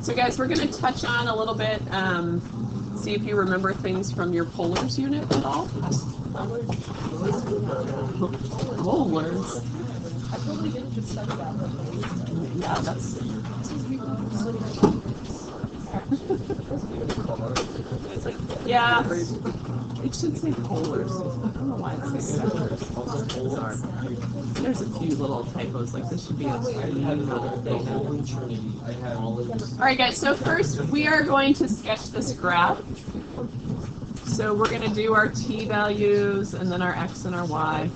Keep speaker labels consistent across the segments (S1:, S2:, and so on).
S1: So guys, we're going to touch on a little bit, see if you remember things from your polars unit at all. Polars?
S2: I probably didn't just study that.
S1: Yeah, that's... Yeah, it should say polars. I don't know why it's saying that. There's a few little typos, like this should be a little thing. Alright guys, so first we are going to sketch this graph. So we're going to do our t values and then our x and our y.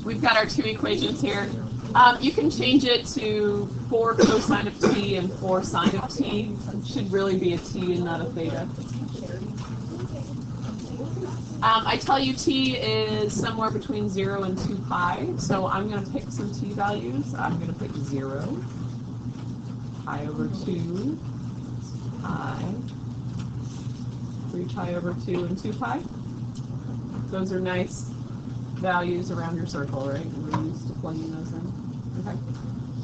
S1: We've got our two equations here. You can change it to 4 cosine of t and 4 sine of t. It should really be a t and not a theta. I tell you t is somewhere between 0 and 2 pi, so I'm going to pick some t values. I'm going to pick 0, pi over 2, pi, 3 pi over 2, and 2 pi. Those are nice values around your circle, right? We're used to plugging those in. Okay.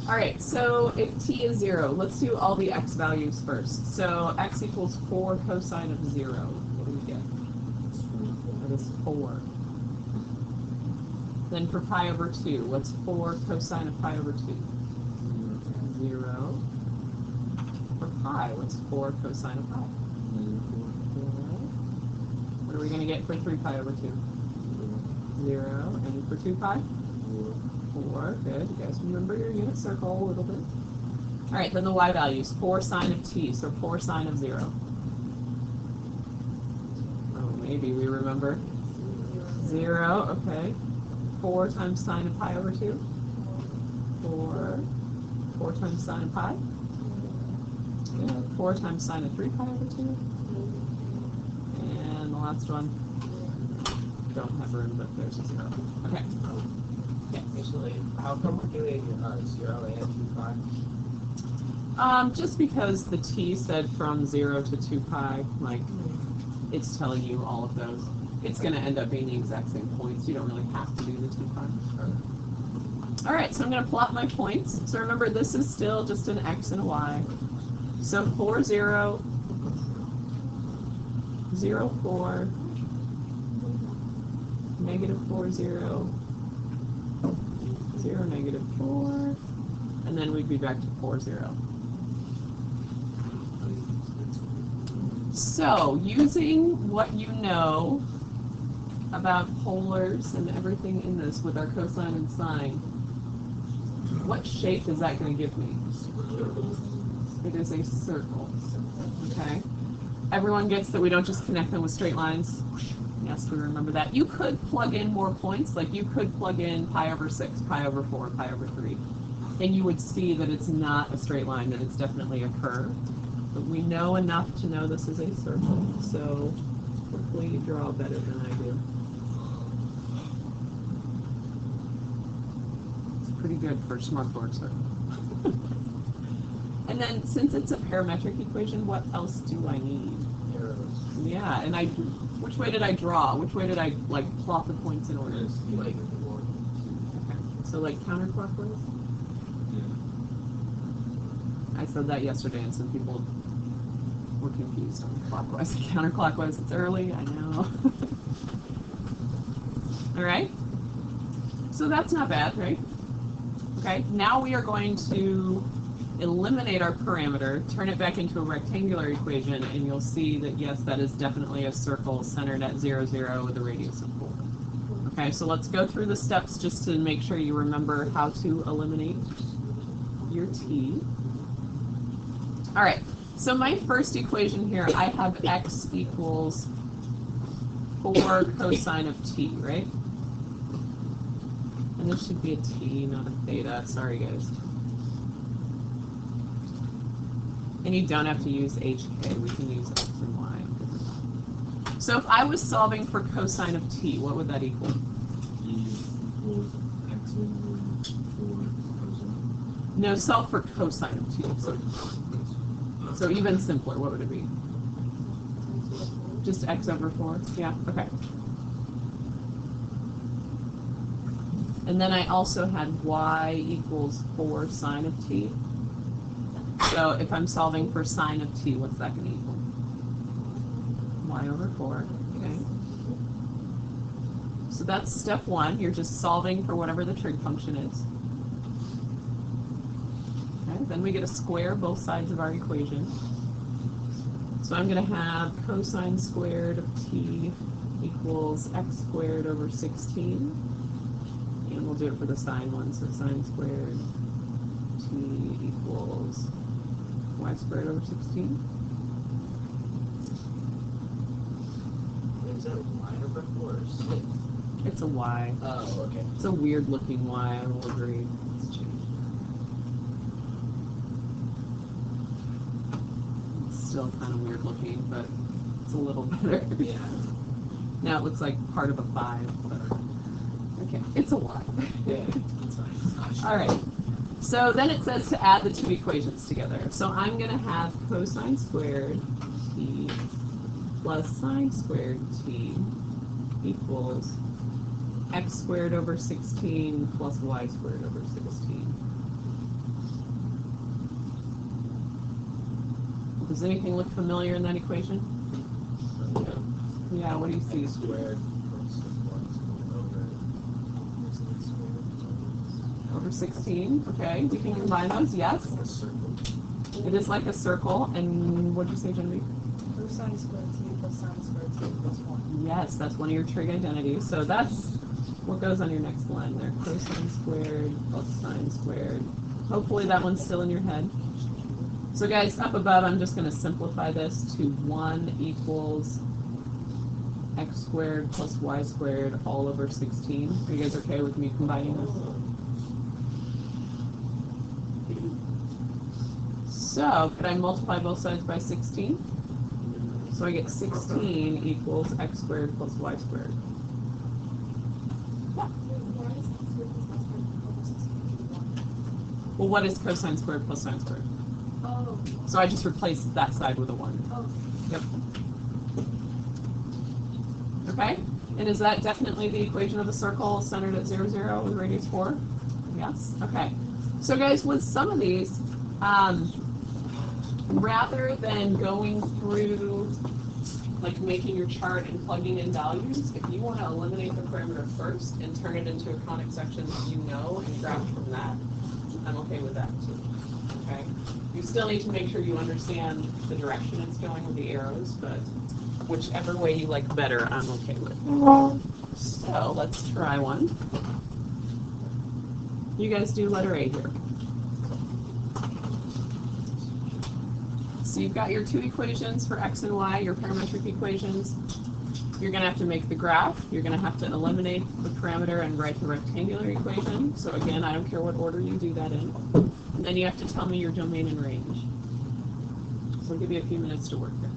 S1: All right, so if t is 0, let's do all the x values first. So x equals 4 cosine of 0. What do we get? That is 4. Then for pi over 2, what's 4 cosine of pi over 2? 0. For pi, what's 4 cosine of pi? 0. What are we going to get for 3 pi over 2? 0. And for 2 pi? 4. Good. You guys remember your unit circle a little bit. All right, then the y values. 4 sine of t, so 4 sine of 0. Oh, maybe we remember. 0, okay. 4 times sine of pi over 2. 4. 4 times sine of pi. Good. 4 times sine of 3 pi over 2. And the last one. Don't have room, but there's a 0. Okay. Yeah.
S3: Actually, how come we're doing 0 and 2 pi?
S1: Just because the t said from 0 to 2 pi, like, it's telling you all of those. It's going to end up being the exact same points. You don't really have to do the 2 pi. All right, so I'm going to plot my points. So remember, this is still just an x and a y. So 4, 0, 0, 4, negative 4, 0, 0, negative 4, and then we'd be back to 4, 0. So, using what you know about polars and everything in this with our cosine and sine, what shape is that going to give me? It is a circle. Okay? Everyone gets that we don't just connect them with straight lines? Yes, we remember that. You could plug in more points, like you could plug in pi over 6, pi over 4, pi over 3, and you would see that it's not a straight line, that it's definitely a curve. But we know enough to know this is a circle, so hopefully you draw better than I do. It's pretty good for a smart-board circle. And then, since it's a parametric equation, what else do I need?
S3: Arrows.
S1: Yeah, and which way did I draw? Which way did I, like, plot the points in order?
S3: Like,
S1: Okay, so like counterclockwise?
S3: yeah.
S1: I said that yesterday and some people were confused on clockwise and counterclockwise. It's early, I know. Alright, so that's not bad, right? Okay, now we are going to eliminate our parameter, turn it back into a rectangular equation, and you'll see that yes, that is definitely a circle centered at 0, 0 with a radius of 4. Okay, so let's go through the steps just to make sure you remember how to eliminate your t. Alright, so my first equation here, I have x equals 4 cosine of t, right? And this should be a t, not a theta. Sorry, guys. And you don't have to use HK, we can use X and Y. So if I was solving for cosine of t, what would that equal? No, solve for cosine of t. So even simpler, what would it be? Just x over 4? Yeah, okay. And then I also had y equals 4 sine of t. So if I'm solving for sine of t, what's that going to equal? Y over 4. Okay. So that's step 1. You're just solving for whatever the trig function is. Okay. Then we get to square both sides of our equation. So I'm going to have cosine squared of t equals x squared over 16. And we'll do it for the sine one. So sine squared t equals y squared over 16.
S3: Is that a line over 4 or 6?
S1: It's a y.
S3: Oh, okay.
S1: It's a weird looking y, I will agree.
S3: Let's change
S1: It's still kind of weird looking, but it's a little better.
S3: that. Yeah.
S1: Now it looks like part of a 5, but okay, it's a y.
S3: Yeah, that's fine.
S1: All right. So then it says to add the two equations together. So I'm going to have cosine squared t plus sine squared t equals x squared over 16 plus y squared over 16. Does anything look familiar in that equation? Yeah, what do you see?
S3: X squared plus
S1: Over 16, okay. We can combine those, yes.
S3: a circle.
S1: It is like a circle, and what did you say, Genevieve?
S2: Cosine squared t plus sine squared t equals 1.
S1: Yes, that's one of your trig identities. So that's what goes on your next line there. Cosine squared plus sine squared. Hopefully that one's still in your head. So guys, up above, I'm just going to simplify this to 1 equals x squared plus y squared all over 16. Are you guys okay with me combining this? So, could I multiply both sides by 16? So I get 16 equals x squared plus y squared. Yeah. Well, what is cosine squared plus sine squared?
S2: Oh,
S1: So I just replaced that side with a 1.
S2: oh.
S1: Yep. Okay? And is that definitely the equation of a circle centered at 0, 0 with radius 4? Yes? Okay. So guys, with some of these, rather than going through, like making your chart and plugging in values, if you want to eliminate the parameter first and turn it into a conic section that you know and graph from that, I'm okay with that too. Okay? You still need to make sure you understand the direction it's going with the arrows, but whichever way you like better, I'm okay with. So let's try one. You guys do letter A here. So you've got your two equations for x and y, your parametric equations. You're going to have to make the graph. You're going to have to eliminate the parameter and write the rectangular equation. So again, I don't care what order you do that in. And then you have to tell me your domain and range. So I'll give you a few minutes to work there.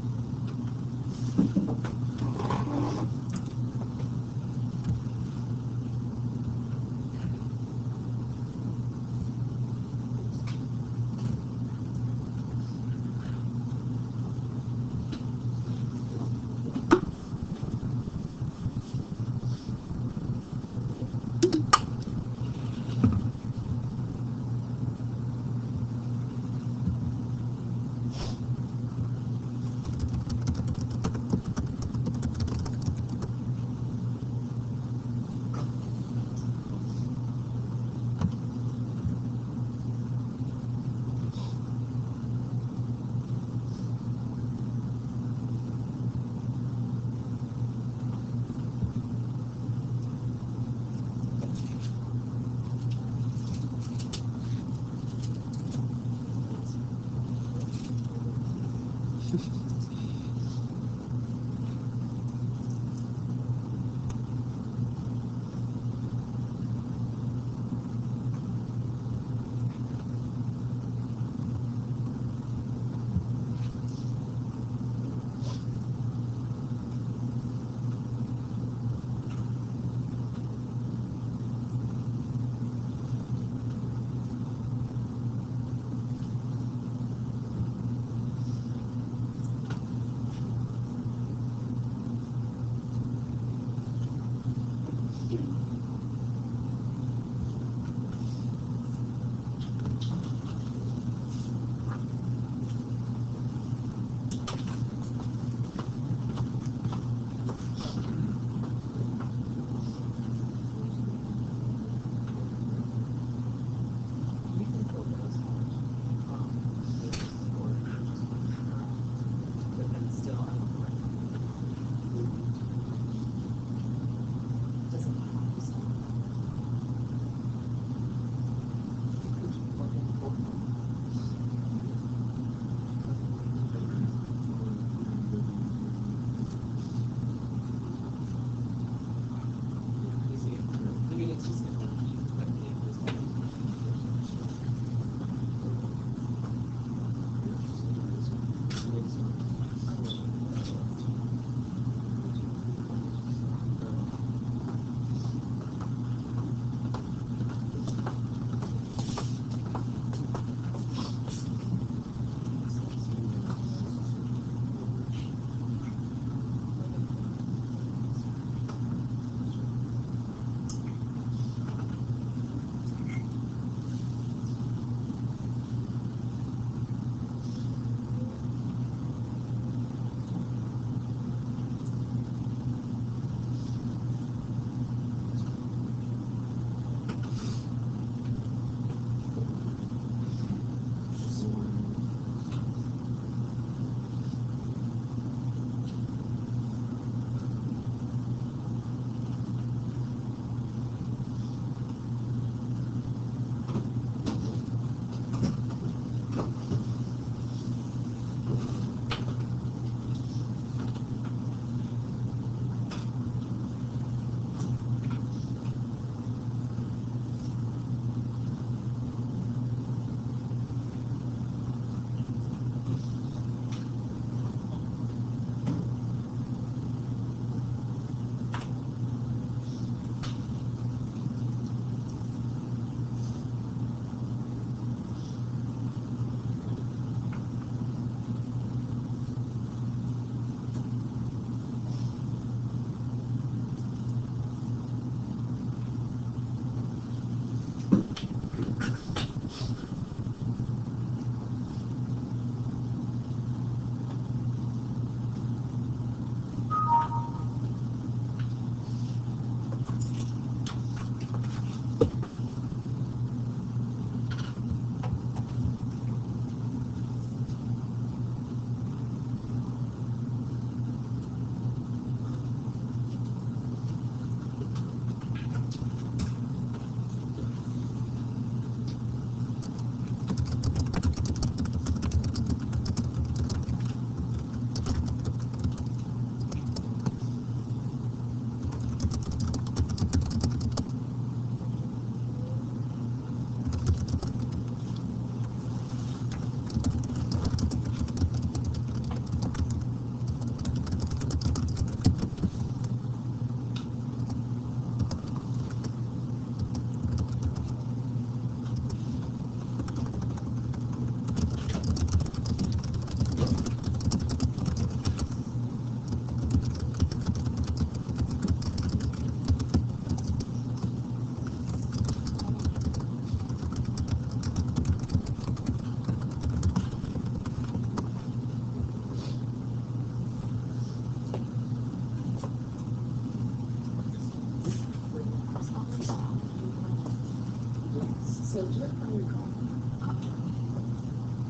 S4: So do it from your car.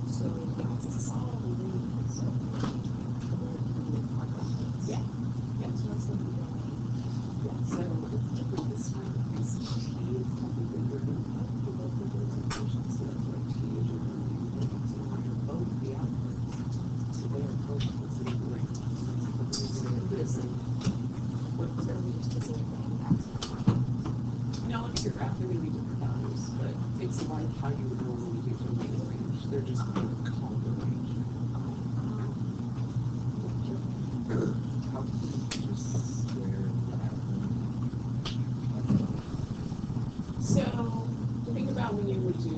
S4: So that's a solid read. So yeah. Yeah. So that's the yeah. So it's different this time because he is technically learning the local presentations. So that's like teenager learning. So they're both the outputs. So they are both considered like this and what was going to be just the same thing.
S1: Now look at your graph, they're going to be different values, but it's like how you would normally determine the range. They're just called the range.
S3: How can you just square that?
S1: So think about when you would do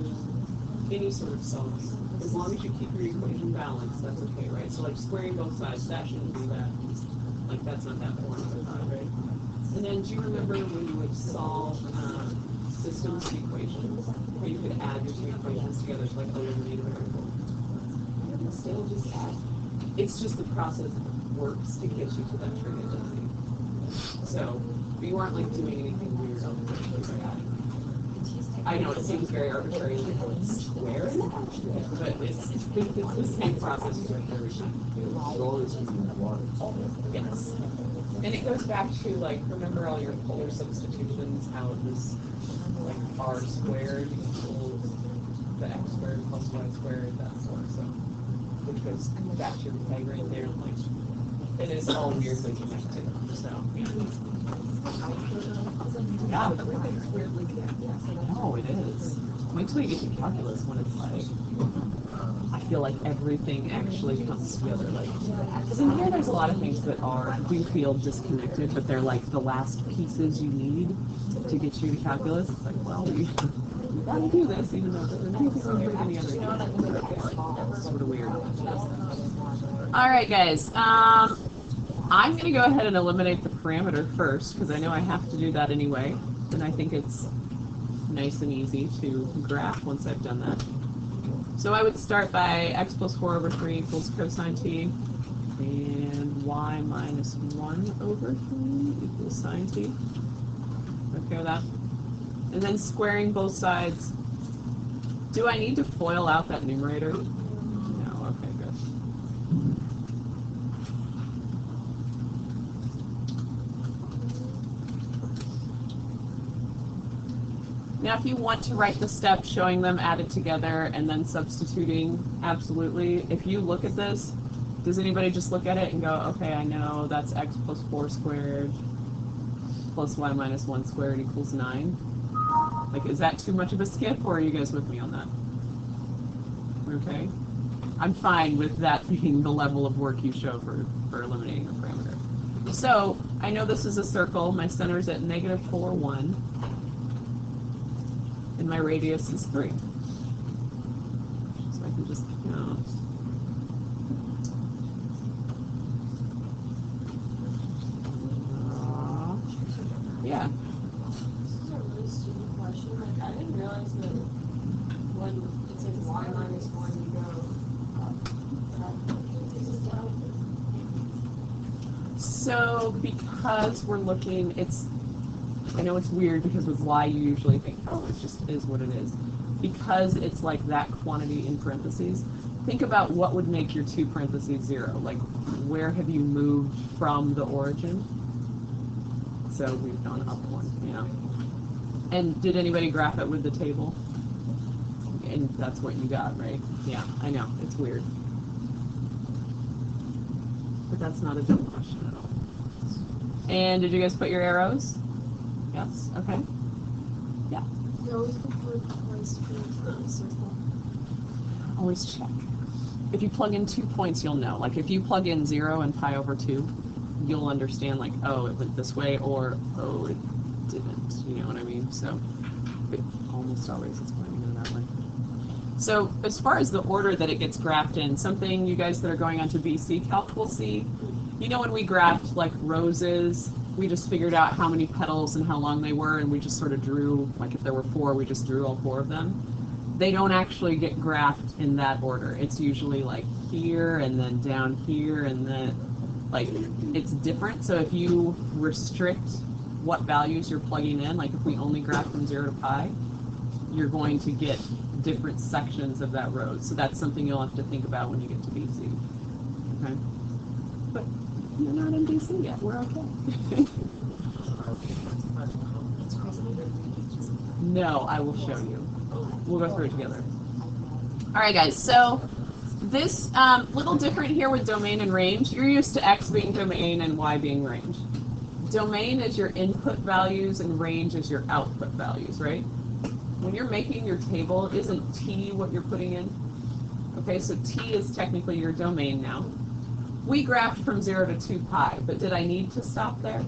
S1: any sort of solving. As long as you keep your equation balanced, that's okay, right? So like squaring both sides, that shouldn't be that. Like that's not that boring, right? And then do you remember when you would solve systems equations, where you could add your two equations together to like eliminate a variable? Still just add. It's just the process works to get you to that trig density. So you aren't like doing anything weird on the I know it seems very arbitrary, like oh, it's square, but it's the same process you do it every time. Yes. And it goes back to like, remember all your polar substitutions, how it was like r squared equals the x squared plus y squared, that sort of stuff. Which goes back to your Pythagorean theorem, like it is all weirdly connected. So yeah,
S4: Everything's weirdly connected.
S1: no, it is. Wait till you get to calculus when it's like I feel like everything actually comes together. Like, because in here there's a lot of things that do feel disconnected, but they're like the last pieces you need to get you to calculus. It's like, well, we gotta do this, even though there's anything weird in the other thing. Sort of weird. All right, guys. I'm going to go ahead and eliminate the parameter first, because I know I have to do that anyway, and I think it's nice and easy to graph once I've done that. So I would start by x plus 4 over 3 equals cosine t, and y minus 1 over 3 equals sine t. Okay with that? And then squaring both sides. Do I need to FOIL out that numerator? No, okay, good. Now, if you want to write the steps showing them added together and then substituting, absolutely. If you look at this, does anybody just look at it and go, okay, I know that's x plus 4 squared plus y minus 1 squared equals 9? Like, is that too much of a skip, or are you guys with me on that? Okay. I'm fine with that being the level of work you show for eliminating a parameter. So, I know this is a circle. My center is at -4, 1. And my radius is 3. So I can just count. Yeah.
S4: This is a really stupid question. Like, I didn't realize that when it says y minus 1, you go up.
S1: So because we're looking, I know it's weird because with y you usually think, oh, it just is what it is. Because it's like that quantity in parentheses, think about what would make your 2 parentheses 0. Like, where have you moved from the origin? So we've gone up 1, yeah. And did anybody graph it with the table? And that's what you got, right? Yeah, I know, it's weird. But that's not a dumb question at all. And did you guys put your arrows? Yes, okay. Yeah.
S4: You always prefer points to the circle.
S1: Always check. If you plug in 2 points, you'll know. Like if you plug in 0 and pi over 2, you'll understand like, oh, it went this way, or oh, it didn't. You know what I mean? So it almost always is going to go that way. So as far as the order that it gets graphed in, something you guys that are going on to BC Calc will see, you know when we graphed like roses, we just figured out how many petals and how long they were, and we just sort of drew, like if there were 4, we just drew all 4 of them. They don't actually get graphed in that order. It's usually like here, and then down here, and then like it's different. So if you restrict what values you're plugging in, like if we only graph from 0 to pi, you're going to get different sections of that road. So that's something you'll have to think about when you get to BC. Okay? But you're not in BC yet. We're okay. No, I will show you. We'll go through it together. All right, guys. So this little different here with domain and range. You're used to X being domain and Y being range. Domain is your input values and range is your output values, right? When you're making your table, isn't T what you're putting in? Okay, so T is technically your domain now. We graphed from 0 to 2 pi, but did I need to stop there?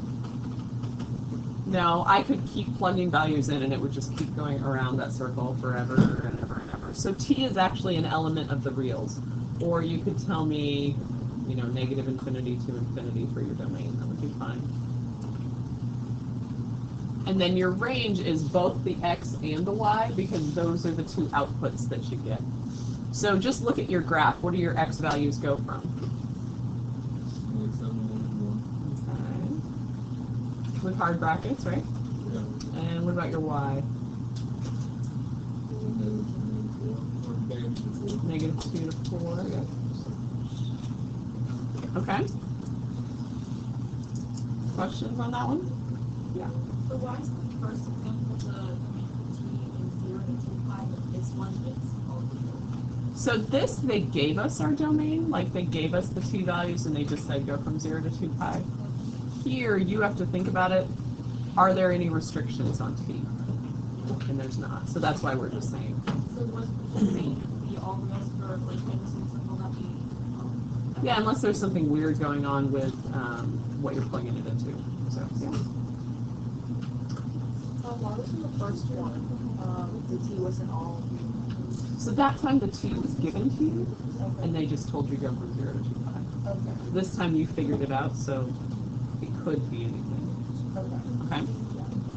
S1: No, I could keep plugging values in and it would just keep going around that circle forever and ever and ever. So T is actually an element of the reals. Or you could tell me, you know, negative infinity to infinity for your domain. That would be fine. And then your range is both the X and the Y because those are the two outputs that you get. So just look at your graph. What do your X values go from? Okay. With hard brackets, right?
S5: Yeah.
S1: And what about your Y? -2 to 4, yeah. Okay. Questions on that one? Yeah.
S2: So why is the first example the domain between 0 to 2 pi, but this one is all
S1: So this, they gave us our domain, like they gave us the T values and they just said go from 0 to 2 pi. Here, you have to think about it. Are there any restrictions on T? And there's not. So that's why we're just saying.
S2: So what would be all reals for like will that be?
S1: Yeah, unless there's something weird going on with what you're plugging it into. So, yeah.
S2: Why was in the first one, the T wasn't all?
S1: So that time the T was given to you,
S2: Okay.
S1: and they just told you go from 0 to 2 pi.
S2: Okay.
S1: This time you figured it out, so it could be anything.
S2: Okay.
S1: Okay?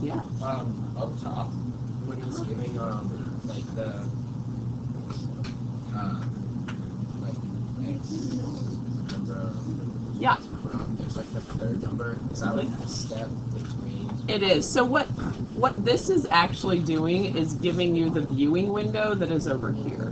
S1: Yeah.
S3: Up top, when he's giving like the like X number,
S1: Yeah.
S3: there's like the third number. Is that like a step between?
S1: It is. So what this is actually doing is giving you the viewing window that is over here.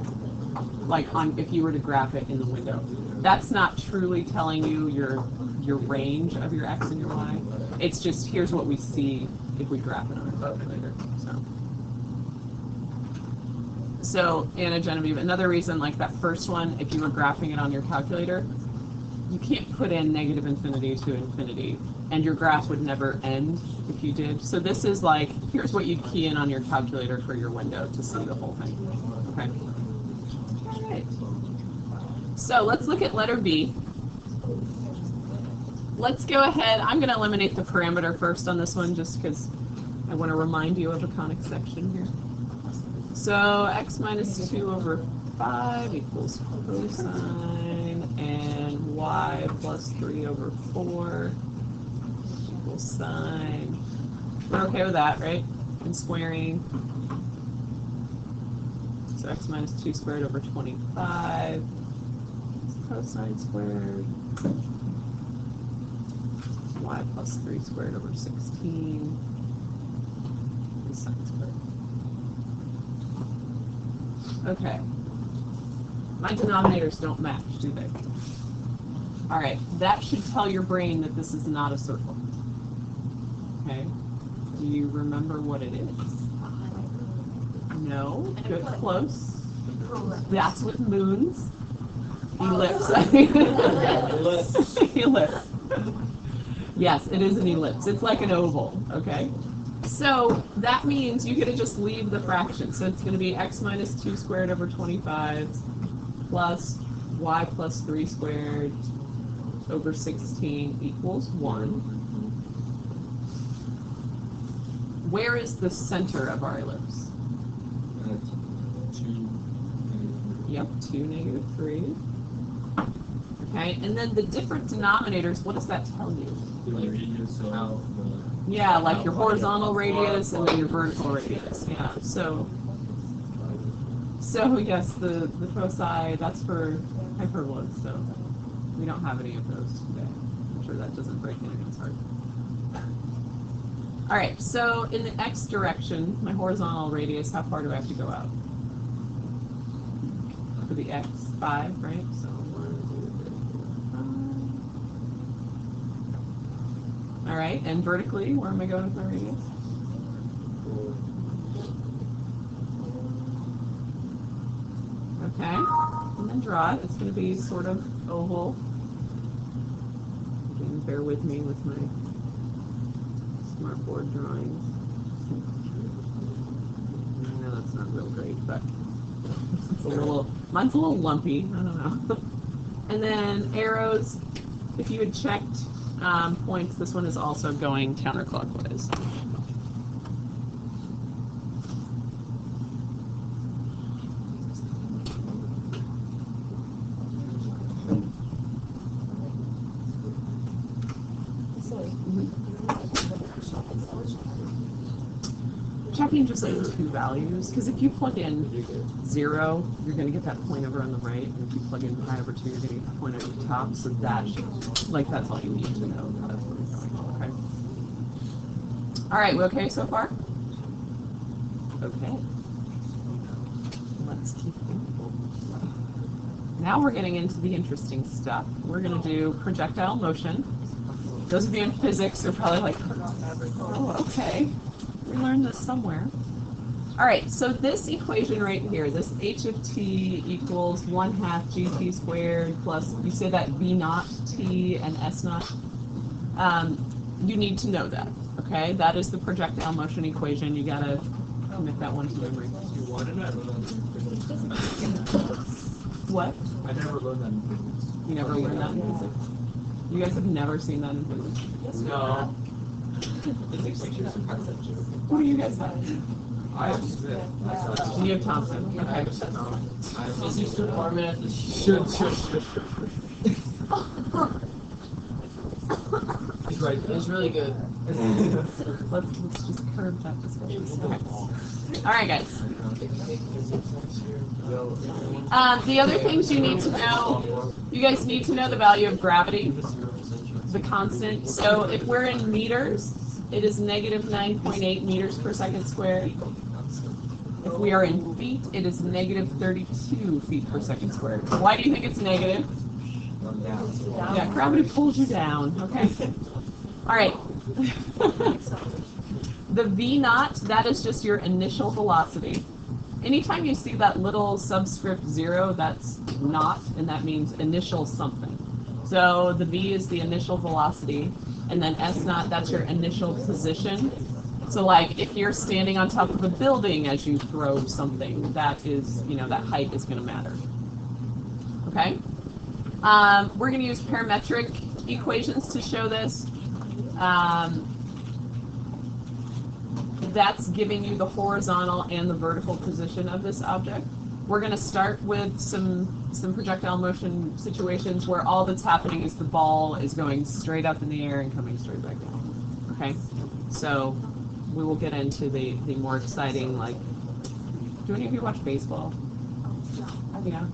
S1: Like on if you were to graph it in the window. That's not truly telling you your range of your X and your Y. It's just here's what we see if we graph it on a calculator. So Anna Genevieve, another reason like that first one, if you were graphing it on your calculator, you can't put in negative infinity to infinity, and your graph would never end if you did. So this is like, here's what you'd key in on your calculator for your window to see the whole thing. Okay. All right. So let's look at letter B. Let's go ahead. I'm going to eliminate the parameter first on this one just because I want to remind you of a conic section here. So x minus 2 over 5 equals cosine, and y plus 3 over 4 equals sine. We're okay with that, right? And squaring. So x minus 2 squared over 25 is cosine squared. Y plus 3 squared over 16 is sine squared. Okay. My denominators don't match, do they? All right. That should tell your brain that this is not a circle. Okay. Do you remember what it is? No. Good. Close. That's what moons. Ellipse.
S3: Ellipse.
S1: Ellipse. Yes, it is an ellipse. It's like an oval. Okay. So that means you get to just leave the fraction. So it's going to be x minus 2 squared over 25 plus y plus 3 squared over 16 equals 1. Where is the center of our ellipse?
S5: 2.
S1: Yep, 2, -3. Okay, and then the different denominators, what does that tell you?
S5: The radius of
S1: Yeah, like your horizontal radius and then your vertical radius. Yeah, so yes, the foci, that's for hyperbolas, so we don't have any of those today. I'm sure that doesn't break anyone's heart. All right, so in the x direction, my horizontal radius, how far do I have to go out? For the x, 5, right? So 1, 2, 3, 4, 5. All right, and vertically, where am I going with my radius? Okay, and then draw it. It's going to be sort of oval. Again, bear with me with my smartboard drawings. I know that's not real great, but mine's a little lumpy. I don't know. And then arrows. If you had checked points, this one is also going counterclockwise. Checking just like two values, because if you plug in 0, you're going to get that point over on the right, and if you plug in pi over 2, you're going to get the point over the top. So that should, like, that's all you need to know. That's where we're going. Okay. All right, we okay so far? Okay. Let's keep going. Now we're getting into the interesting stuff. We're going to do projectile motion. Those of you in physics are probably like, oh, okay. We learned this somewhere. All right, so this equation right here, this h of t equals 1/2 gt squared plus, you say that v naught t and s naught. You need to know that, okay? That is the projectile motion equation. You gotta commit that one to memory.
S5: You wanted that?
S1: What?
S5: I never learned that in physics.
S1: You never learned that in physics? You guys have never seen that in physics?
S5: No.
S3: Physics teachers are concept.
S1: What do you guys have?
S5: I have Smith.
S1: You have Thompson. Okay.
S5: Physics department. He's right.
S3: It was really good.
S1: Let's just curb that discussion. Okay. All right, guys. The other things you need to know, you guys need to know the value of gravity, the constant. So if we're in meters, it is negative 9.8 meters per second squared. If we are in feet, it is negative 32 feet per second squared. Why do you think it's negative? Yeah, gravity pulls you down, okay? All right. The v naught, that is just your initial velocity. Anytime you see that little subscript 0, that's naught, and that means initial something. So the v is the initial velocity, and then s naught, that's your initial position. So like if you're standing on top of a building as you throw something, that is, you know, that height is going to matter. Okay? We're going to use parametric equations to show this. That's giving you the horizontal and the vertical position of this object. We're going to start with some projectile motion situations where all that's happening is the ball is going straight up in the air and coming straight back down. Okay? So we will get into the more exciting, like, do any of you watch baseball? Yeah.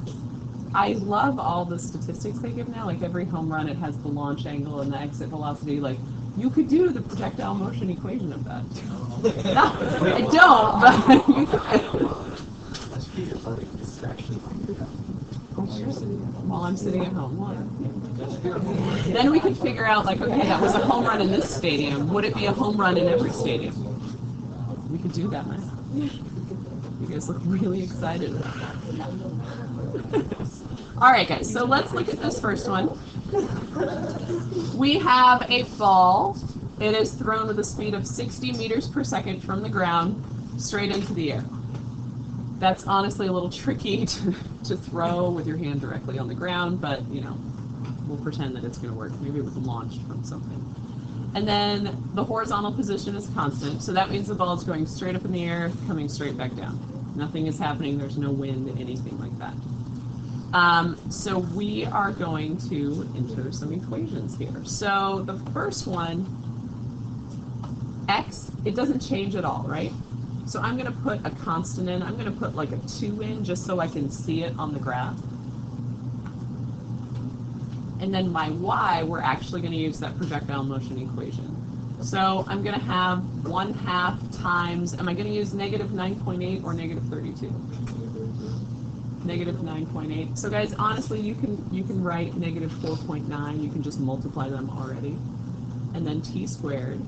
S1: I love all the statistics they give now. Like every home run, it has the launch angle and the exit velocity. Like you could do the projectile motion equation of that. No, I don't, but you could. While I'm sitting at home. Then we could figure out, like, okay, that was a home run in this stadium. Would it be a home run in every stadium? We could do that, man. You guys look really excited. All right, guys, so let's look at this first one. We have a ball. It is thrown with a speed of 60 meters per second from the ground straight into the air. That's honestly a little tricky to throw with your hand directly on the ground, but, you know, we'll pretend that it's going to work. Maybe it was launched from something. And then the horizontal position is constant, so that means the ball is going straight up in the air, coming straight back down. Nothing is happening. There's no wind, anything like that. So we are going to enter some equations here. So the first one, x, it doesn't change at all, right? So I'm going to put a constant in. I'm going to put like a 2 in just so I can see it on the graph. And then my y, we're actually going to use that projectile motion equation. So I'm going to have 1/2 times, am I going to use negative 9.8 or negative 32? Negative 9.8. So guys, honestly, you can write negative 4.9. You can just multiply them already. And then t squared.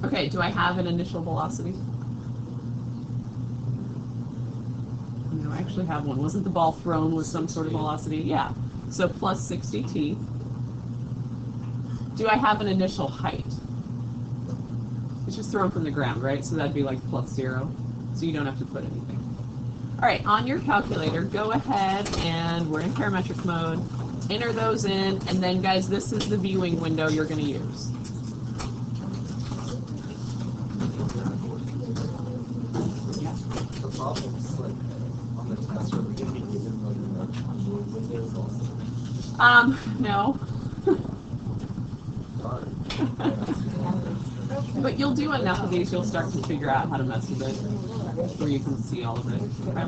S1: Okay, do I have an initial velocity? No, I actually have one. Wasn't the ball thrown with some sort of velocity? Yeah. So plus 60t. Do I have an initial height? It's just thrown from the ground, right? So that'd be like plus 0. So you don't have to put anything. All right, on your calculator, go ahead and we're in parametric mode. Enter those in, and then guys, this is the viewing window you're going to use.
S3: The problem's like on the test, are we going to be given
S1: No. But you'll do enough of these, you'll start to figure out how to mess with it, where you can see all of it. Okay?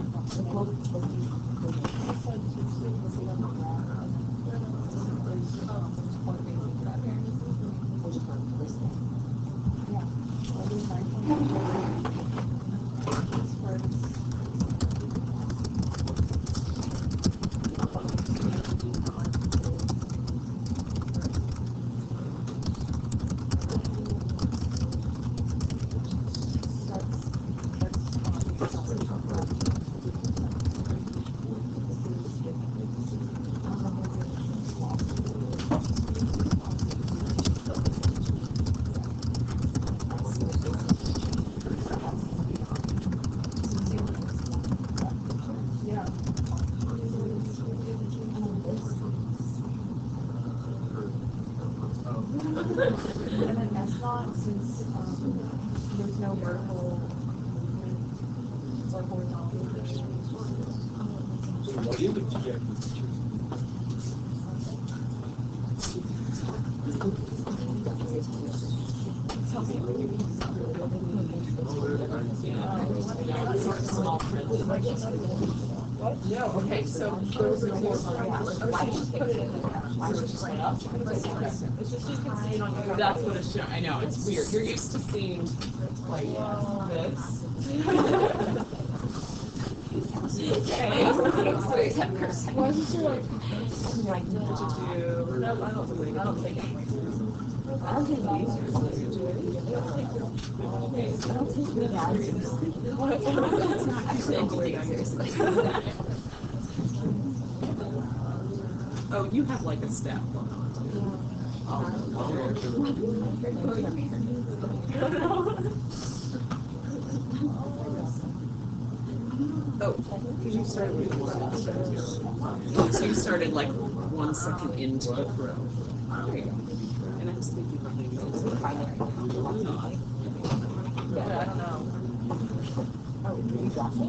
S4: And then S naught, since there's no vertical movement or horizontal movement.
S3: What you would get?
S1: No, okay, so those are two. That's what it's showing. I know, it's weird. You're used to seeing like this. Okay.
S4: Why is it so like?
S1: I don't think Oh, you have like a step. Oh, because you started with 1 So you started like 1 second into the throw. There you go. And I was thinking about maybe it's a primary. Yeah, I don't know. Oh, you dropped it?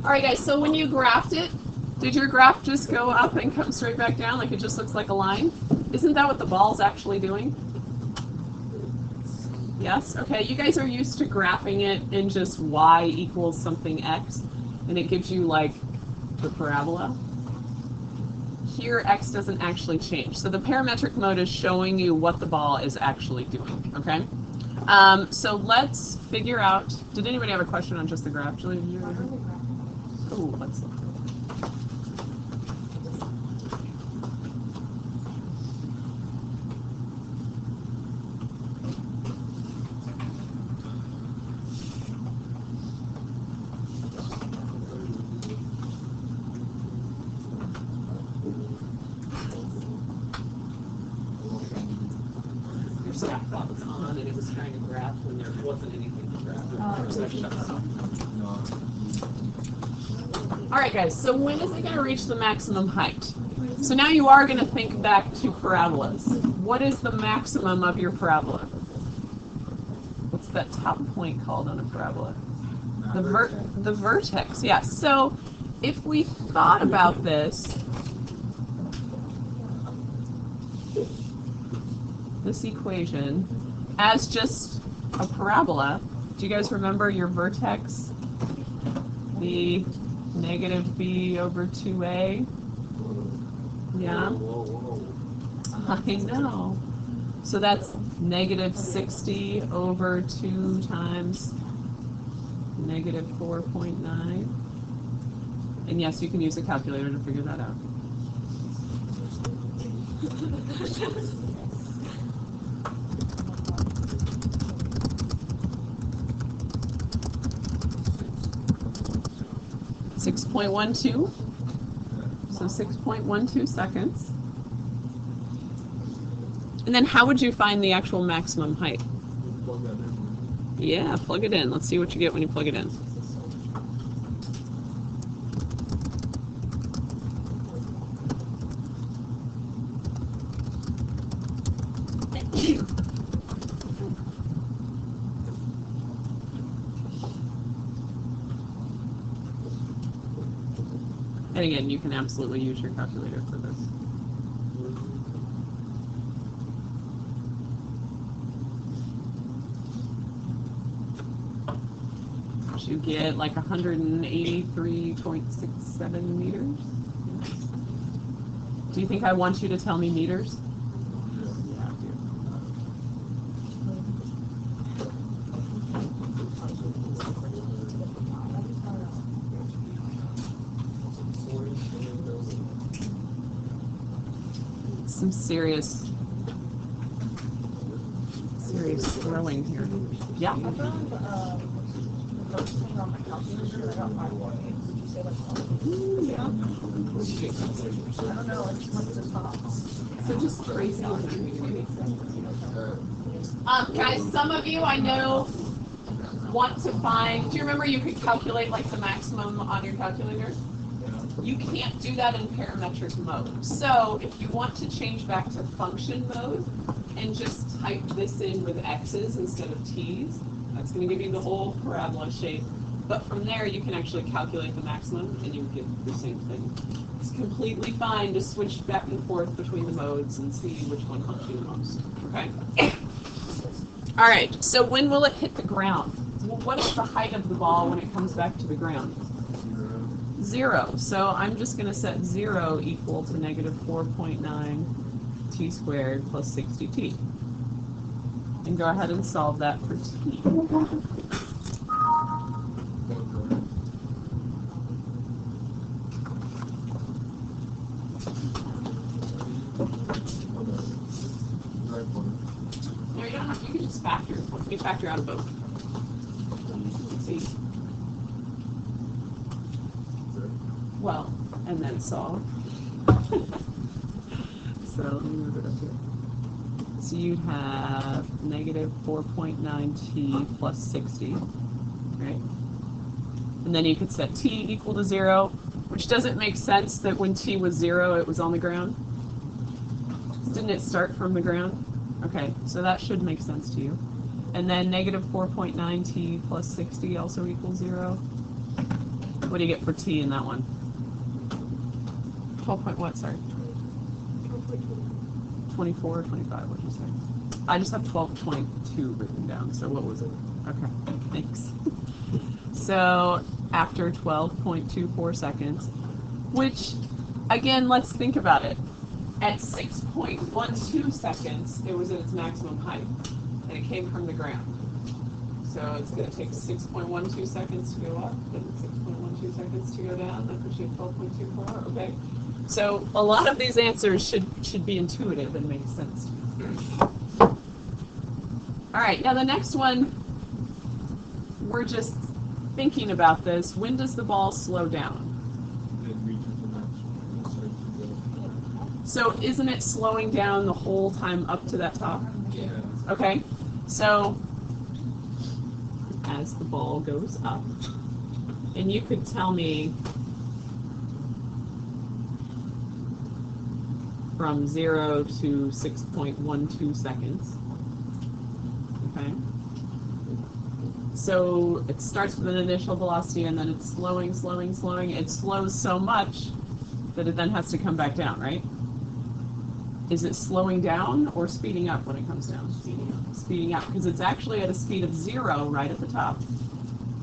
S1: All right, guys, so when you graphed it, did your graph just go up and come straight back down like it just looks like a line? Isn't that what the ball's actually doing? Yes? Okay, you guys are used to graphing it in just y equals something x, and it gives you like the parabola. Here, x doesn't actually change. So the parametric mode is showing you what the ball is actually doing, okay? So let's figure out, did anybody have a question on just the graph? Julie, did you have anything? Oh, let's look. Your stop clock was on and it was trying to graph when there wasn't anything to graph. So I shut it off. All right, guys, so when is it going to reach the maximum height? So now you are going to think back to parabolas. What is the maximum of your parabola? that top point called on a parabola?
S3: Not
S1: The
S3: vertex.
S1: the vertex, yes. So if we thought about this equation as just a parabola, do you guys remember your vertex? The negative b over 2a? Yeah? I know. So that's negative 60 over 2 times negative 4.9. And yes, you can use a calculator to figure that out. .12. So 6.12 seconds. And then how would you find the actual maximum height? Yeah, plug it in. Let's see what you get when you plug it in. And again, you can absolutely use your calculator for this. You get like 183.67 meters. Do you think I want you to tell me meters? Yeah, I do. Some serious throwing here. Yeah.
S2: I found the first thing on my calculator. I got 5.8. Would you say like
S1: Yeah.
S2: I don't know, it's like the top.
S1: So just crazy. Guys, some of you I know want to find. Do you remember you could calculate like the maximum on your calculator? You can't do that in parametric mode. So if you want to change back to function mode and just type this in with x's instead of t's, that's going to give you the whole parabola shape. But from there, you can actually calculate the maximum and you get the same thing. It's completely fine to switch back and forth between the modes and see which one helps you the most. Okay? All right, so when will it hit the ground? Well, what is the height of the ball when it comes back to the ground? 0. So I'm just going to set 0 equal to negative 4.9 t squared plus 60t. And go ahead and solve that for t. No, you don't have to. You can just factor. You can factor out of both. See? Well, and then solve. So let me move it up here. So you'd have negative 4.9t plus 60, right? And then you could set t equal to 0, which doesn't make sense that when t was 0, it was on the ground. Didn't it start from the ground? Okay, so that should make sense to you. And then negative 4.9t plus 60 also equals 0. What do you get for t in that one? 12 point what, sorry? 24 or 25, what'd you say? I just have 12.22 written down, so what was it? Okay, thanks. So after 12.24 seconds, which, again, let's think about it. At 6.12 seconds, it was at its maximum height, and it came from the ground. So it's going to take 6.12 seconds to go up, and 6.12 seconds to go down. That puts you at 12.24, okay? So a lot of these answers should be intuitive and make sense. All right, now the next one, we're just thinking about this. When does the ball slow down? So isn't it slowing down the whole time up to that top?
S5: Yeah.
S1: Okay, so as the ball goes up, and you could tell me from 0 to 6.12 seconds, okay? So it starts with an initial velocity and then it's slowing. It slows so much that it then has to come back down, right? Is it slowing down or speeding up when it comes down? Speeding up, because it's actually at a speed of 0 right at the top.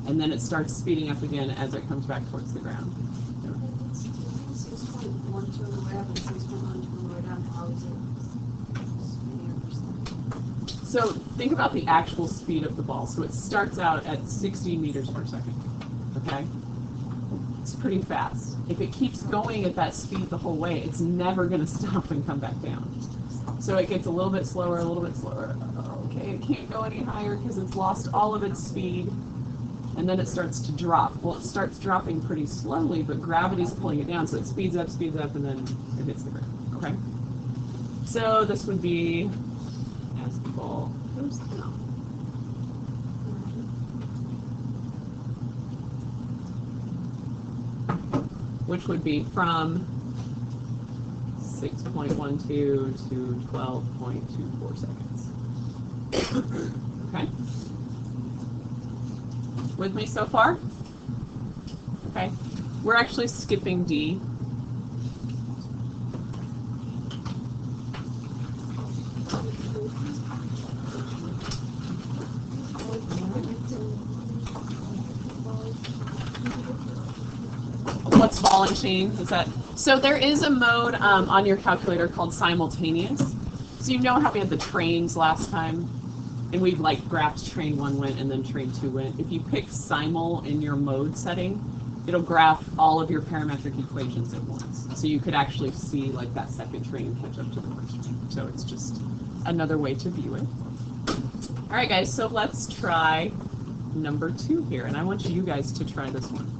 S1: And then it starts speeding up again as it comes back towards the ground. So think about the actual speed of the ball. So it starts out at 60 meters per second, okay? It's pretty fast. If it keeps going at that speed the whole way, it's never going to stop and come back down. So it gets a little bit slower. Okay, it can't go any higher because it's lost all of its speed. And then it starts to drop. Well, it starts dropping pretty slowly, but gravity's pulling it down, so it speeds up, and then it hits the ground, okay? So this would be as the ball goes down. Which would be from 6.12 to 12.24 seconds. Okay? With me so far? Okay. We're actually skipping D. What's ball and chain? Is that so? There is a mode on your calculator called simultaneous. So you know how we had the trains last time, and we've like graphed train 1 went and then train 2 went. If you pick simul in your mode setting, it'll graph all of your parametric equations at once. So you could actually see like that second train catch up to the first train. So it's just another way to view it. All right, guys. So let's try number 2 here, and I want you guys to try this one.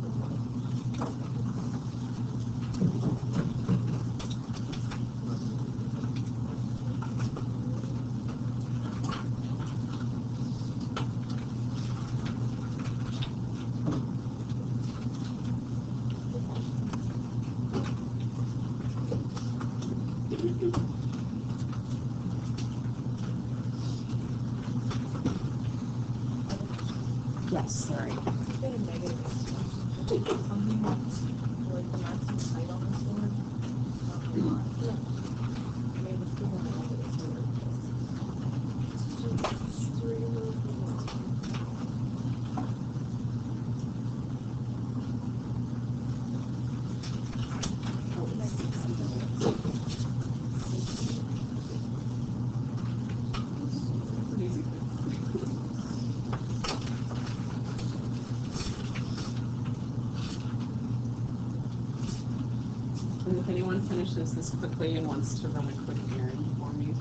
S1: Yes, sorry. And if anyone finishes this quickly and wants to run a quick errand for me,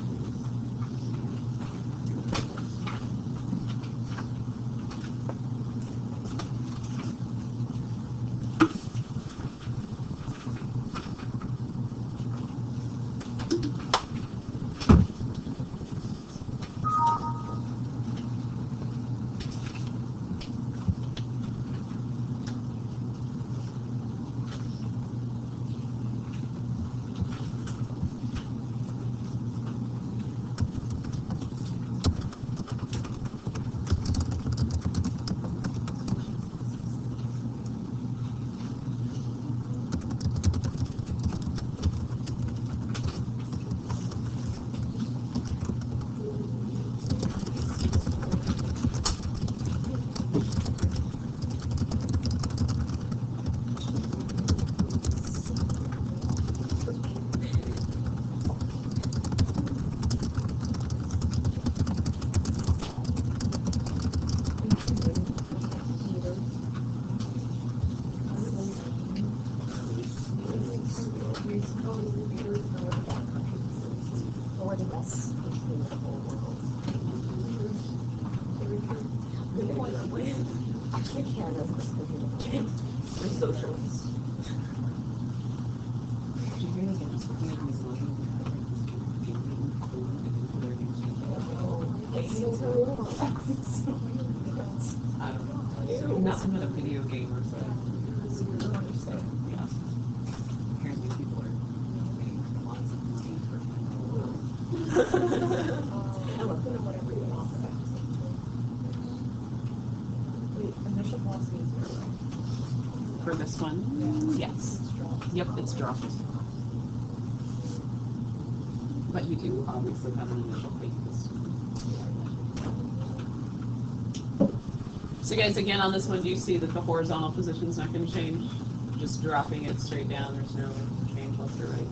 S1: not in a video game or so. Yeah. Apparently people are paying lots of money for
S4: initial velocity is 0, right?
S1: For this one, yes.
S4: It's dropped.
S1: Yep, it's dropped. But you do obviously have an initial peak this time. So guys, again on this one, do you see that the horizontal position is not going to change? Just dropping it straight down, there's no change left or right.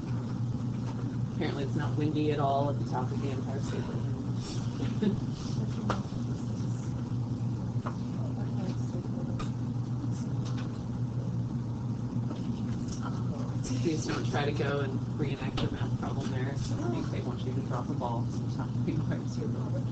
S1: Apparently it's not windy at all at the top of the Empire State Building. Please don't try to go and reenact your math problem there. I think they want you to drop a ball from the top of the Empire State Building.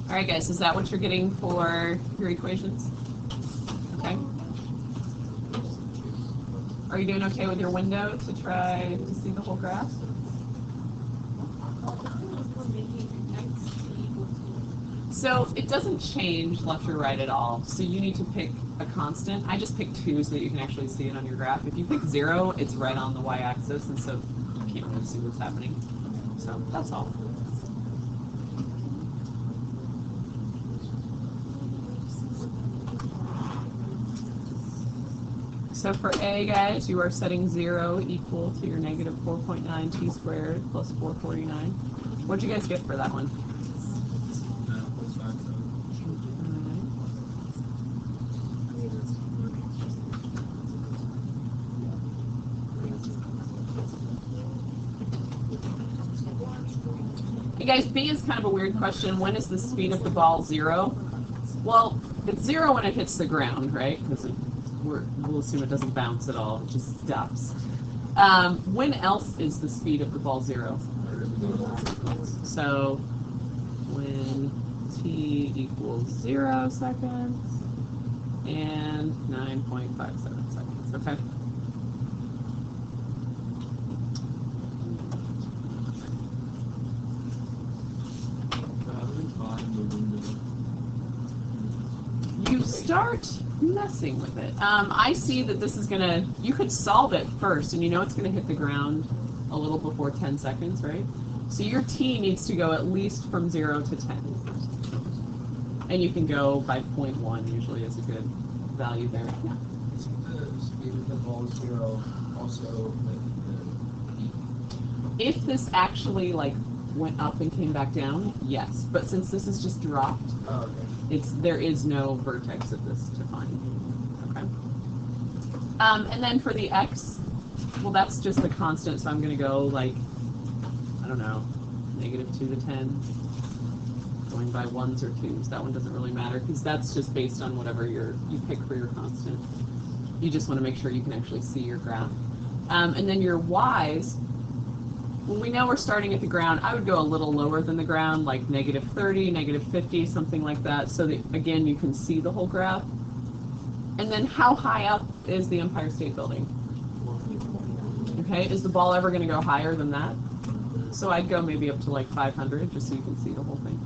S1: All right, guys, is that what you're getting for your equations? Okay. Are you doing okay with your window to try to see the whole graph? So it doesn't change left or right at all. So you need to pick a constant. I just picked 2 so that you can actually see it on your graph. If you pick 0, it's right on the y-axis, and so you can't really see what's happening. So that's all. So for A, guys, you are setting 0 equal to your negative 4.9 t squared plus 449. What'd you guys get for that one? Hey guys, B is kind of a weird question. When is the speed of the ball 0? Well, it's 0 when it hits the ground, right? Because we'll assume it doesn't bounce at all, it just stops. When else is the speed of the ball 0? So when t equals 0 seconds and 9.57 seconds, okay? You start messing with it. I see that this is gonna, you could solve it first, and you know it's gonna hit the ground a little before 10 seconds, right? So your t needs to go at least from 0 to 10. And you can go by 0.1 usually is a good value there. Yeah.
S3: Is the speed of the ball 0 also like
S1: If this actually like went up and came back down, yes. But since this is just dropped,
S3: oh, okay.
S1: there is no vertex of this to find. Okay. And then for the x, well, that's just the constant, so I'm going to go like, I don't know, negative 2 to 10, going by 1s or 2s. That one doesn't really matter because that's just based on whatever you pick for your constant. You just want to make sure you can actually see your graph. And then your y's, well, we know we're starting at the ground. I would go a little lower than the ground, like negative 30, negative 50, something like that, so that, again, you can see the whole graph. And then how high up is the Empire State Building? Okay, is the ball ever going to go higher than that? So I'd go maybe up to like 500, just so you can see the whole thing.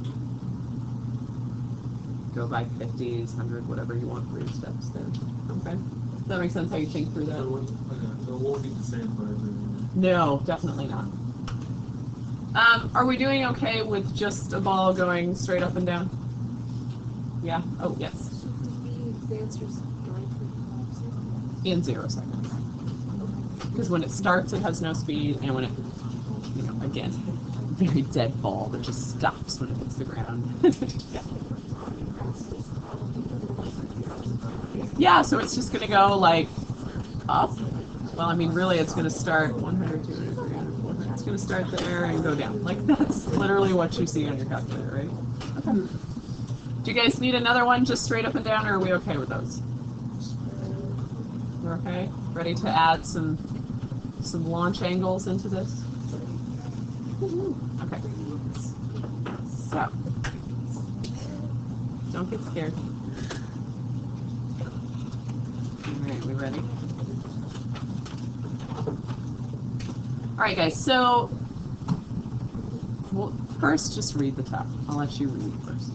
S1: Go by 50s, 100, whatever you want for your steps there. Okay, does that make sense how you think through that?
S5: So it won't be the same for everyone.
S1: No, definitely not. Are we doing okay with just a ball going straight up and down? Yeah? Oh, yes.
S4: So the answer is 9.5.
S1: In 0 seconds. Because when it starts, it has no speed, and when it, you know, again, very dead ball that just stops when it hits the ground. Yeah, so it's just going to go, like, up. Well, I mean, really, it's going to start 100, 200, 300, 400. It's going to start there and go down. Like, that's literally what you see on your calculator, right? Okay. Do you guys need another one just straight up and down, or are we okay with those? We're okay? Ready to add some launch angles into this? Okay. So, don't get scared. Alright, we ready? Alright guys, so First, just read the top. I'll let you read first.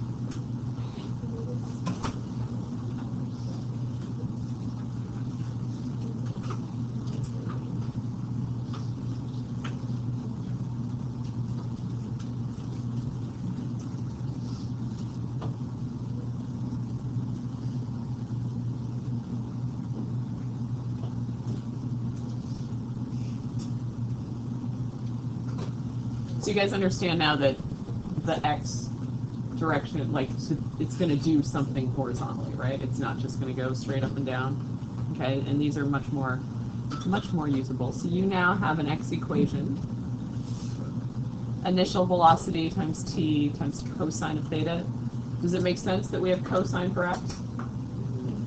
S1: So you guys understand now that the X direction, like, so it's going to do something horizontally, right? It's not just going to go straight up and down, okay? And these are much more usable. So you now have an X equation. Initial velocity times t times cosine of theta. Does it make sense that we have cosine for X?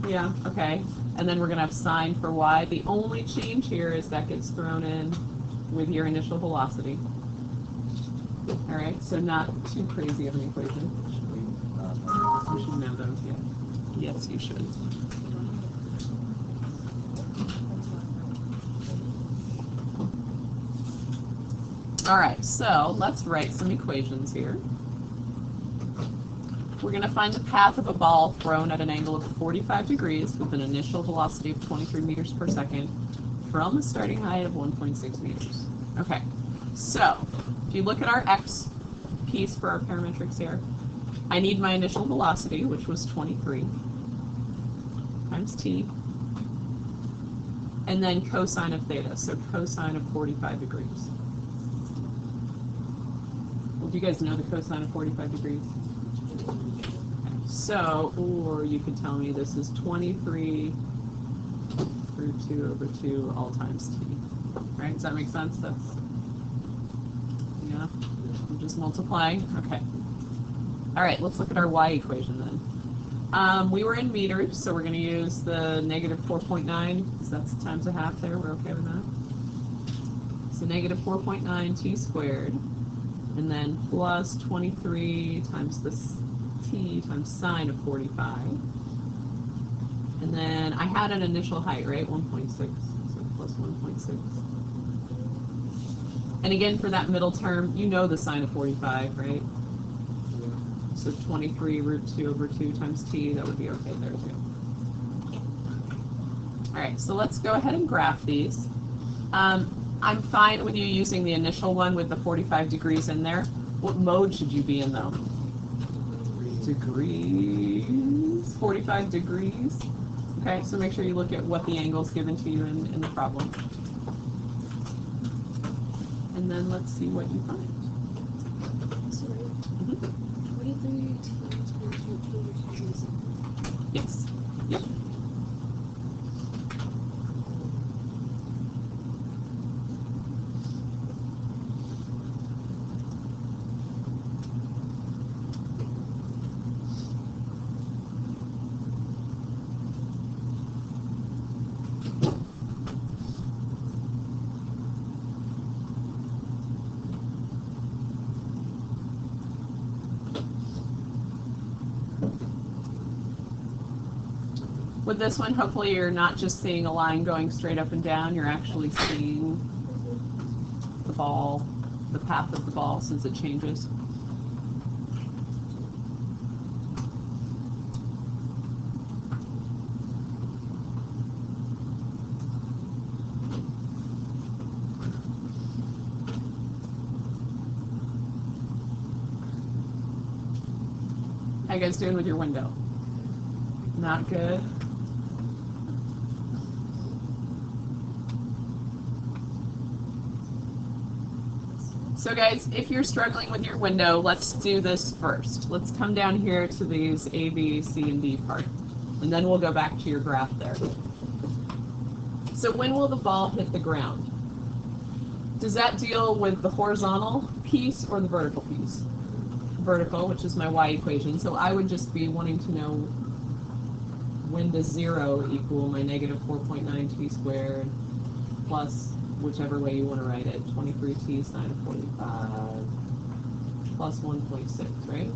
S1: Yeah, okay. And then we're going to have sine for Y. The only change here is that gets thrown in with your initial velocity. All right, so not too crazy of an equation. You should know those, yeah. Yes, you should. All right, so let's write some equations here. We're going to find the path of a ball thrown at an angle of 45 degrees with an initial velocity of 23 meters per second from a starting height of 1.6 meters. Okay, so if you look at our X piece for our parametrics here, I need my initial velocity, which was 23, times t, and then cosine of theta, so cosine of 45 degrees. Well, do you guys know the cosine of 45 degrees? So, or you could tell me this is 23 root 2 over 2 all times t. Right? Does that make sense? That's, yeah. I'm just multiplying. Okay. All right, let's look at our y equation then. We were in meters, so we're going to use the negative 4.9, so that's times a half there. We're okay with that? So negative 4.9 t squared, and then plus 23 times this t times sine of 45. And then I had an initial height, right? 1.6, so plus 1.6. And again, for that middle term, you know the sine of 45, right? So 23 root 2 over 2 times t, that would be okay there too. All right, so let's go ahead and graph these. I'm fine with you using the initial one with the 45 degrees in there. What mode should you be in though? Degrees, 45 degrees. Okay, so make sure you look at what the angle's given to you in the problem. And then let's see what you find.
S4: Sorry. 23 times 1.2 degrees.
S1: Yes. Yep. With this one, hopefully you're not just seeing a line going straight up and down, you're actually seeing the ball, the path of the ball since it changes. How you guys doing with your window? Not good? So guys, if you're struggling with your window, let's do this first. Let's come down here to these A, B, C, and D part, and then we'll go back to your graph there. So when will the ball hit the ground? Does that deal with the horizontal piece or the vertical piece? Vertical, which is my y equation. So I would just be wanting to know when does 0 equal my negative 4.9 t squared plus whichever way you want to write it, 23t sine of 45 plus 1.6, right?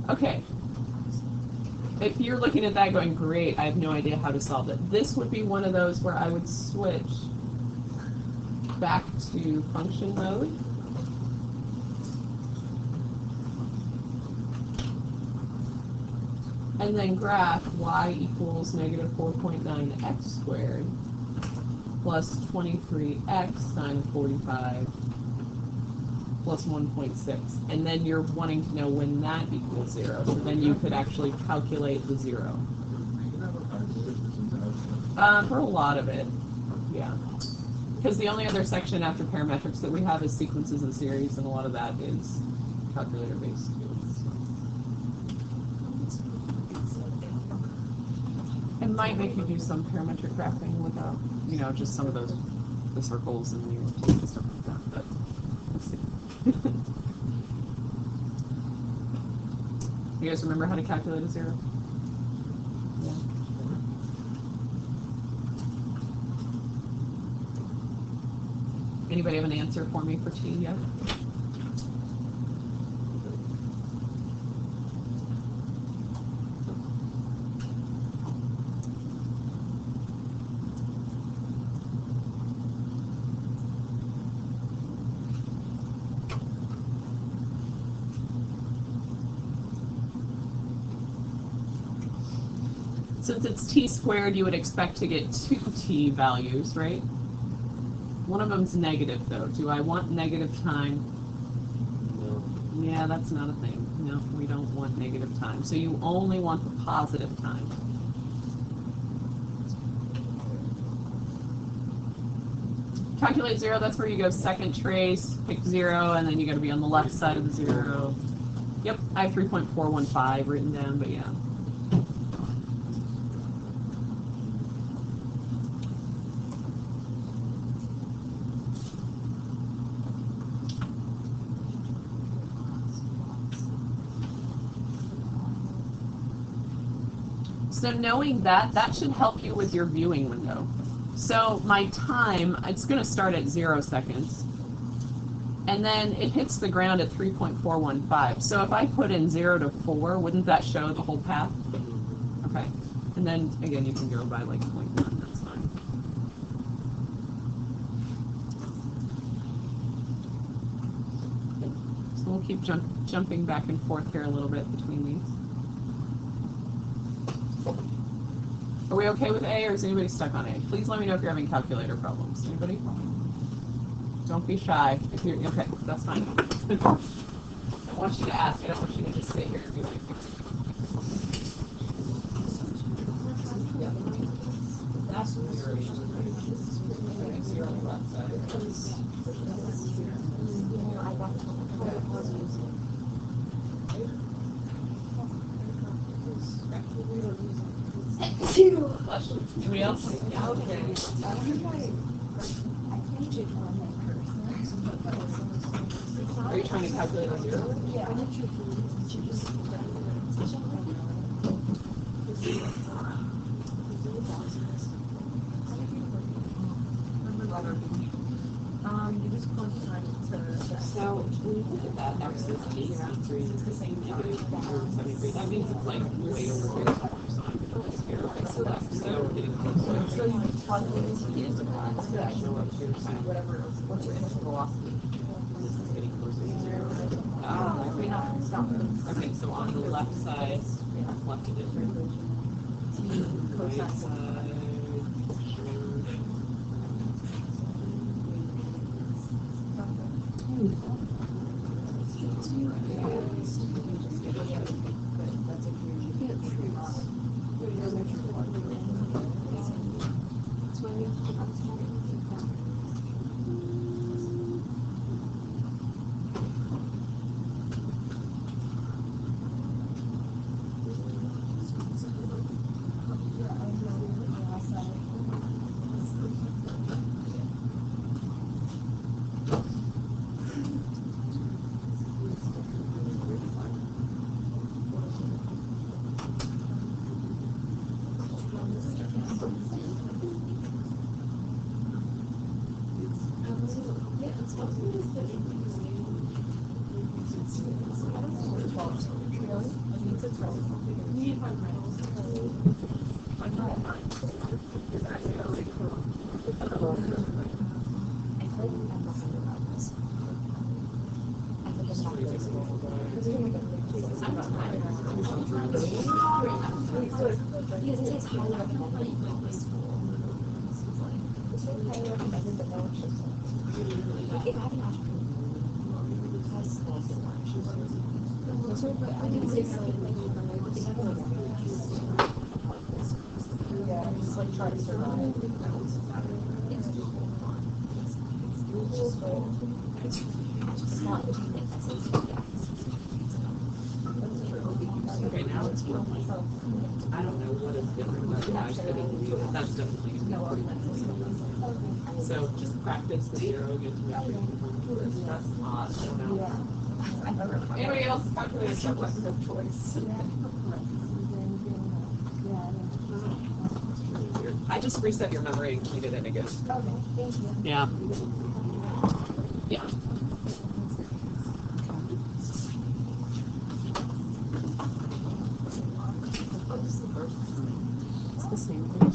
S1: Okay. If you're looking at that going, great, I have no idea how to solve it. This would be one of those where I would switch back to function mode. And then graph y equals negative 4.9x squared plus 23x sine of 45 plus 1.6. And then you're wanting to know when that equals 0. So then you could actually calculate the 0.
S5: You can have a calculator for some
S1: For a lot of it, yeah. Because the only other section after parametrics that we have is sequences and series, and a lot of that is calculator-based too. It might make you do some parametric graphing without, just some of those, the circles and the and stuff like that, but we'll see. You guys remember how to calculate a 0? Yeah. Anybody have an answer for me for T yet? Since it's t squared, you would expect to get 2t values, right? One of them's negative, though. Do I want negative time?
S3: No.
S1: Yeah, that's not a thing. No, we don't want negative time. So you only want the positive time. Calculate 0, that's where you go second trace, pick 0, and then you got to be on the left side of the 0. Yep, I have 3.415 written down, but yeah. So knowing that, that should help you with your viewing window. So my time, it's going to start at 0 seconds. And then it hits the ground at 3.415. So if I put in 0 to 4, wouldn't that show the whole path? Okay. And then, again, you can go by like 0.1, that's fine. So we'll keep jumping back and forth here a little bit between these. Are we okay with A, or is anybody stuck on A? Please let me know if you're having calculator problems. Anybody? Don't be shy. If you're okay, that's fine. I want you to ask. I don't want you to just sit here and be like. That's the zero on the left side. Anybody else?
S2: Okay.
S1: Are you trying to calculate a 0? So when you look at that, x is 83, it's the same negative 173. That means it's like way over here. So that's getting closer. So you plug it into the interval, it's going to show up here. Whatever, what's your initial velocity? This is getting closer to 0. Okay, so on the left side, left it is right. Right side.
S2: Because it takes hard enough to go to school. Highly recommended, but no one should. If I have an entrepreneur, has small lunch. So, but I didn't say something like you from like, they have a yeah, just like try to survive. It's not
S1: Okay, now it's real. I don't know what is different about the guys that but that's definitely going to be pretty. So just practice the zero, get to make sure that's odd. I don't know. Anybody else calculate a weapon of choice? I just reset your memory and keyed it in again.
S2: okay, thank you.
S1: Yeah. Yeah. It's the same thing.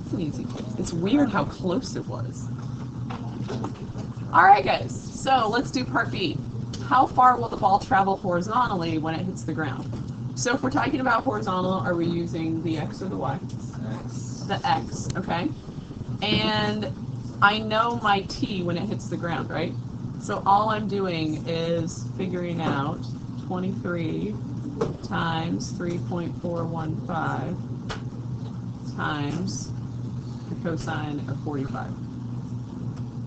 S1: It's an easy choice. It's weird how close it was. All right, guys. So let's do part B. How far will the ball travel horizontally when it hits the ground? So if we're talking about horizontal, are we using the X or the Y?
S3: X.
S1: The X, okay. And I know my T when it hits the ground, right? So all I'm doing is figuring out 23 times 3.415 times the cosine of 45.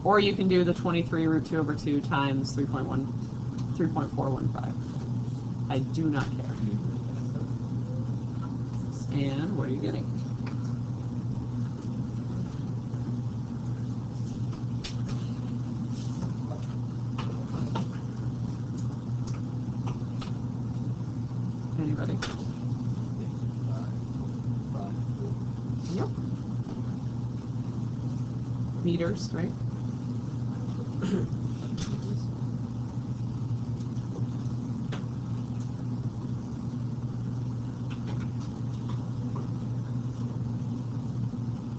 S1: Or you can do the 23 root 2 over 2 times 3.415. I do not care. And what are you getting? Anybody? Yep. Meters, right?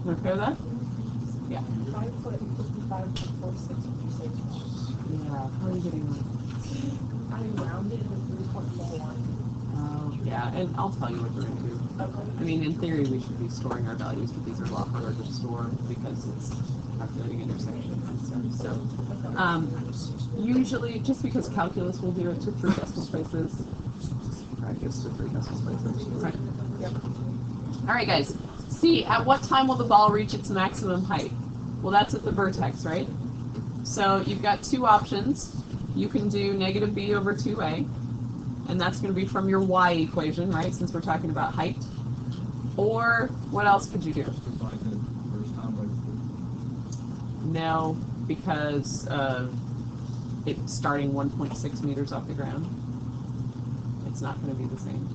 S1: You okay with that? Yeah.
S4: 5'55.46", would you say?
S1: Yeah. How are you getting that?
S4: I rounded to 3.41.
S1: Oh, yeah, and I'll tell you what we're going to do.
S4: Okay.
S1: I mean, in theory, we should be storing our values, but these are a lot harder to store because it's calculating intersections and stuff. So, usually, just because calculus will do it to 3 decimal places, practice to 3 decimal places. Right.
S4: Yep.
S1: All right, guys. C, at what time will the ball reach its maximum height? Well, that's at the vertex, right? So you've got two options. You can do negative b over 2a, and that's going to be from your y equation, right, since we're talking about height. Or what else could you do? No, because it's starting 1.6 meters off the ground. it's not going to be the same.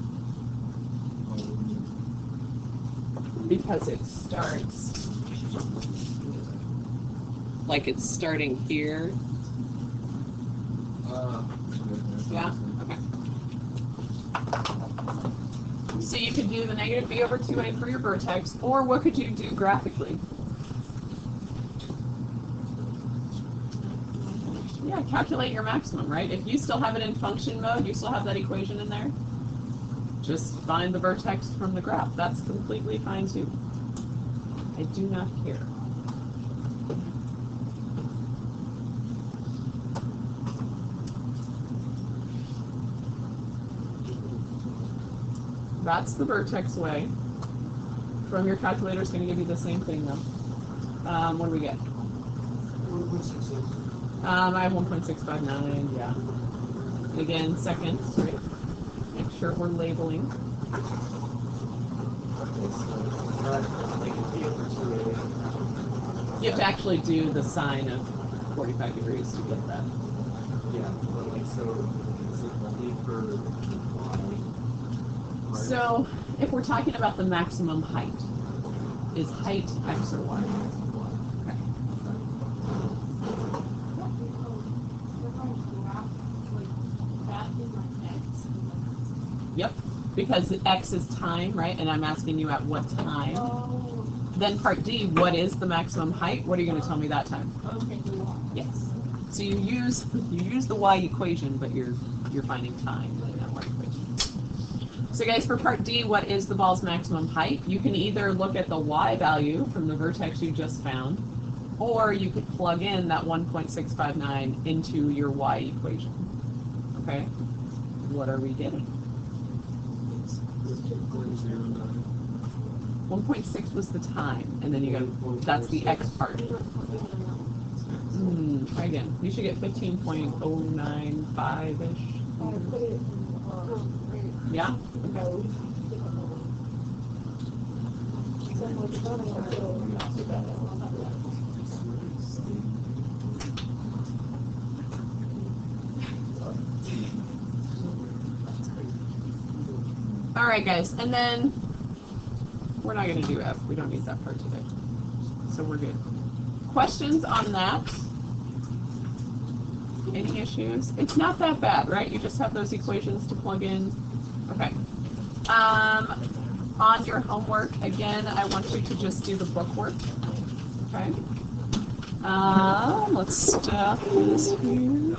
S1: Because it starts like it's starting here. Yeah? Okay. So you could do the negative b over 2a for your vertex, or what could you do graphically? Yeah, calculate your maximum, right? If you still have it in function mode, you still have that equation in there, just find the vertex from the graph. That's completely fine too. I do not care. That's the vertex way. From your calculator, it's going to give you the same thing though. What do we get? I have 1.659, yeah. Again, seconds, right? Make sure we're labeling. You have to actually do the sine of 45 degrees to get that.
S5: Yeah, like so is it only for y?
S1: So, if we're talking about the maximum height, is height x or y? Okay. Yep, because x is time, right? And I'm asking you at what time. Then part D, what is the maximum height? What are you going to tell me that time? Yes. So you use the y equation, but you're finding time in that y equation. So guys, for part D, what is the ball's maximum height? You can either look at the y value from the vertex you just found, or you could plug in that 1.659 into your y equation. Okay? What are we getting? 1.6 was the time, and then you got, that's the x part. Try again. You should get 15.095-ish. Yeah? Okay. All right, guys, and then we're not going to do F. We don't need that part today. So we're good. Questions on that? Any issues? It's not that bad, right? You just have those equations to plug in. Okay. On your homework, again, I want you to just do the book work. Okay. Let's stop this here.